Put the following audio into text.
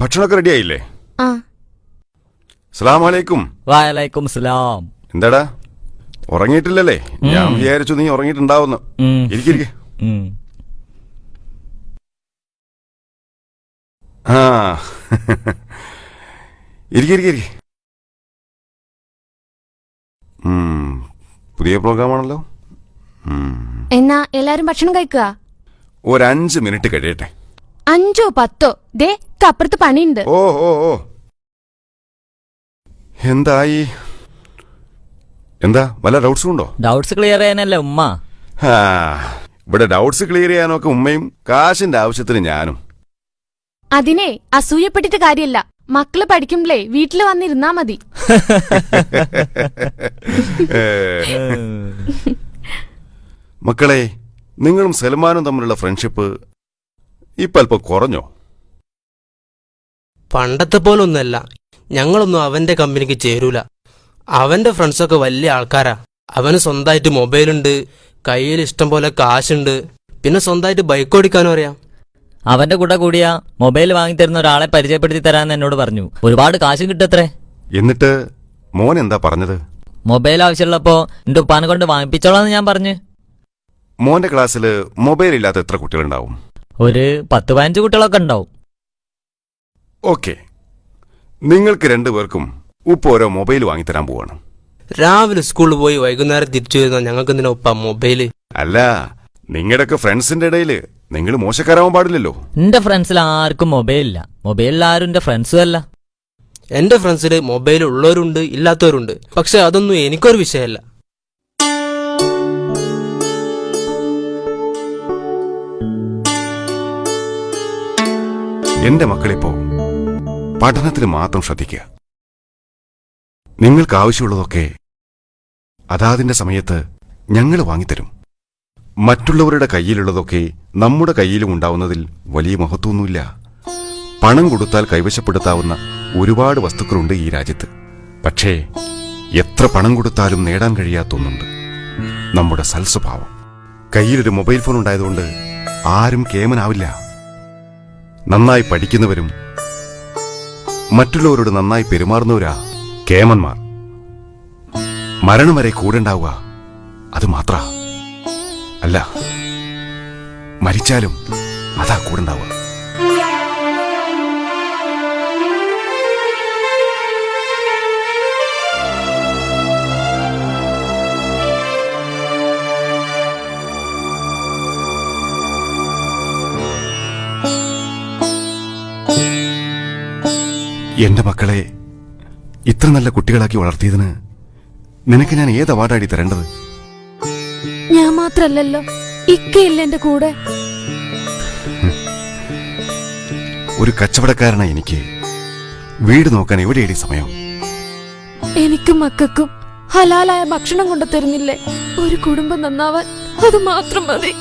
ഭക്ഷണമൊക്കെ റെഡി ആയില്ലേ? ആ. അസ്സലാമു അലൈക്കും. വഅലൈക്കും സലാം. എന്താടാ ഉറങ്ങിയിട്ടില്ലല്ലേ? ഞാൻ വിചാരിച്ചു നീ ഉറങ്ങിയിട്ടുണ്ടാവുന്നു. ഇരിക്കിരിക്കെ. ആ ഇരിക്കിരിക്കെ. പുതിയ പ്രോഗ്രാമാണല്ലോ. എന്നാ എല്ലാരും ഭക്ഷണം കഴിക്കുക. ഒരു 5 മിനിറ്റ് കഴിയട്ടെ. 5 or 10 ദേ അപ്പുറത്ത് പണിയുണ്ട്. ഓ ഓ ഓ എന്തായി? എന്താ വല്ല ഡൗട്ട്സും ഉണ്ടോ? ഡൗട്ട്സ് ക്ലിയർ ചെയ്യാനല്ലേ ഉമ്മ. ഇവിടെ ഡൗട്ട്സ് ക്ലിയർ ചെയ്യാനൊക്കെ ഉമ്മയും കാശിന്റെ ആവശ്യത്തിന് ഞാനും. അതിനെ അസൂയപ്പെട്ടിട്ട് കാര്യല്ല. മക്കള് പഠിക്കുമ്പളേ വീട്ടില് വന്നിരുന്നാ മതി. മക്കളെ, നിങ്ങളും സൽമാനും തമ്മിലുള്ള ഫ്രണ്ട്ഷിപ്പ് ഇപ്പൊ അല്പം കുറഞ്ഞോ? പണ്ടത്തെ പോലൊന്നല്ല. ഞങ്ങളൊന്നും അവന്റെ കമ്പനിക്ക് ചേരൂല. അവന്റെ ഫ്രണ്ട്സൊക്കെ വലിയ ആൾക്കാരാ. അവന് സ്വന്തമായിട്ട് മൊബൈലുണ്ട്, കയ്യിൽ ഇഷ്ടം പോലെ കാശുണ്ട്, പിന്നെ സ്വന്തമായിട്ട് ബൈക്ക് ഓടിക്കാനും അറിയാം. അവന്റെ കൂടെ കൂടിയാ മൊബൈൽ വാങ്ങിത്തരുന്ന ഒരാളെ പരിചയപ്പെടുത്തി തരാന്ന് എന്നോട് പറഞ്ഞു. ഒരുപാട് കാശും കിട്ടത്രേ. എന്നിട്ട് മോൻ എന്താ പറഞ്ഞത്? മൊബൈൽ ആവശ്യമുള്ളപ്പോ എന്റെ ഉപ്പാനെ കൊണ്ട് വാങ്ങിപ്പിച്ചോളാന്ന് ഞാൻ പറഞ്ഞു. മോന്റെ ക്ലാസ്സില് മൊബൈൽ ഇല്ലാത്ത എത്ര കുട്ടികളുണ്ടാവും? ഒരു 10-15 കുട്ടികളൊക്കെ ഉണ്ടാവും. ഓക്കെ, നിങ്ങൾക്ക് 2 പേർക്കും ഉപ്പ് ഓരോ മൊബൈൽ വാങ്ങിത്തരാൻ പോവാണ്. രാവിലെ സ്കൂളിൽ പോയി വൈകുന്നേരം തിരിച്ചു വരുന്ന ഞങ്ങൾക്ക് എന്തിനാ ഉപ്പ മൊബൈല്? അല്ല, നിങ്ങളുടെയൊക്കെ ഫ്രണ്ട്സിന്റെ ഇടയില് നിങ്ങൾ മോശക്കാരാവാൻ പാടില്ലല്ലോ. എന്റെ ഫ്രണ്ട്സിൽ ആർക്കും മൊബൈൽ ഇല്ല. മൊബൈലിൽ ആരും എന്റെ ഫ്രണ്ട്സും അല്ല. എന്റെ ഫ്രണ്ട്സില് മൊബൈൽ ഉള്ളവരുണ്ട്, ഇല്ലാത്തവരുണ്ട്. പക്ഷെ അതൊന്നും എനിക്കൊരു വിഷയമല്ല. എന്റെ മക്കളിപ്പോ പഠനത്തിന് മാത്രം ശ്രദ്ധിക്കുക. നിങ്ങൾക്ക് ആവശ്യമുള്ളതൊക്കെ അതാതിന്റെ സമയത്ത് ഞങ്ങൾ വാങ്ങിത്തരും. മറ്റുള്ളവരുടെ കയ്യിലുള്ളതൊക്കെ നമ്മുടെ കയ്യിലും ഉണ്ടാവുന്നതിൽ വലിയ മഹത്വമൊന്നുമില്ല. പണം കൊടുത്താൽ കൈവശപ്പെടുത്താവുന്ന ഒരുപാട് വസ്തുക്കളുണ്ട് ഈ രാജ്യത്ത്. പക്ഷേ എത്ര പണം കൊടുത്താലും നേടാൻ കഴിയാത്തൊന്നുണ്ട്: നമ്മുടെ സൽസ്വഭാവം. കയ്യിലൊരു മൊബൈൽ ഫോൺ ഉണ്ടായതുകൊണ്ട് ആരും കേമനാവില്ല. നന്നായി പഠിക്കുന്നവരും മറ്റുള്ളവരോട് നന്നായി പെരുമാറുന്നവരാ കേമന്മാർ. മരണം വരെ കൂടെ ഉണ്ടാവുക അത് മാത്ര അല്ല, മരിച്ചാലും അതാ കൂടെ ഉണ്ടാവുക. എന്റെ മക്കളെ ഇത്ര നല്ല കുട്ടികളാക്കി വളർത്തിയതിന് നിനക്ക് ഞാൻ ഏത് അവാർഡാടി തരേണ്ടത്? ഞാൻ മാത്രല്ലല്ലോ, ഇക്കയില്ല എന്റെ കൂടെ. ഒരു കച്ചവടക്കാരനായി എനിക്ക് വീട് നോക്കാൻ എവിടെയടി സമയം? എനിക്കും മക്കൾക്കും ഹലാലായ ഭക്ഷണം കൊണ്ടു തരുന്നില്ലേ? ഒരു കുടുംബം നന്നാവാൻ അത് മാത്രം മതി.